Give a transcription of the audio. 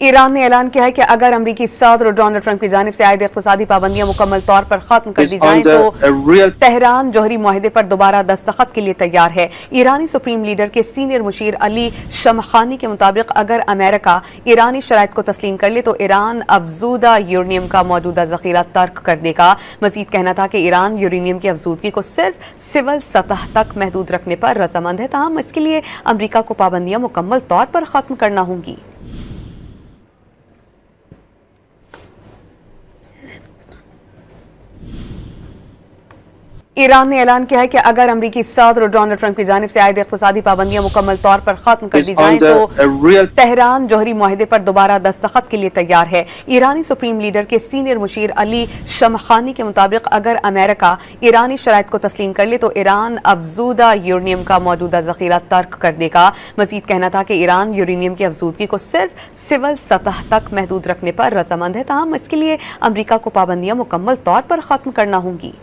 Iran ने ऐलान किया है कि अगर अमरीकी सदर डोनाल्ड ट्रंप की जानिब से आयद इक़्तिसादी पाबंदियां मुकम्मल तौर पर खत्म कर दी जाएं तो तेहरान जौहरी मुआहदे पर दोबारा दस्तखत के लिए तैयार है। ईरानी सुप्रीम लीडर के सीनियर मुशीर अली शमखानी के मुताबिक अगर अमेरिका ईरानी शराइत को तस्लीम कर ले तो ईरान अफजूदा यूरेनियम का मौजूदा जखीरा तर्क कर देगा। मजीद कहना था कि ईरान यूरेनियम की अफजूदगी को सिर्फ सिविल सतह तक महदूद रखने पर रजामंद है, ताहम इसके लिए अमरीका को पाबंदियां मुकम्मल तौर पर खत्म करना होंगी। ईरान ने ऐलान किया है कि अगर अमरीकी सदर डोनाल्ड ट्रंप की जानिब से आयद इक़्तिसादी पाबंदियां मुकम्मल तौर पर खत्म कर दी जाएं तो तेहरान जौहरी मुआहदे पर दोबारा दस्तखत के लिए तैयार है। ईरानी सुप्रीम लीडर के सीनियर मुशीर अली शमखानी के मुताबिक अगर अमेरिका ईरानी शराइत को तस्लीम कर ले तो ईरान अफजूदा यूरेनियम का मौजूदा जखीरा तर्क कर देगा। मजीद कहना था कि ईरान यूरेनियम की अफजूदगी को सिर्फ सिविल सतह तक महदूद रखने पर रजामंद है, ताहम इसके लिए अमरीका को पाबंदियां मुकम्मल तौर पर खत्म करना होंगी।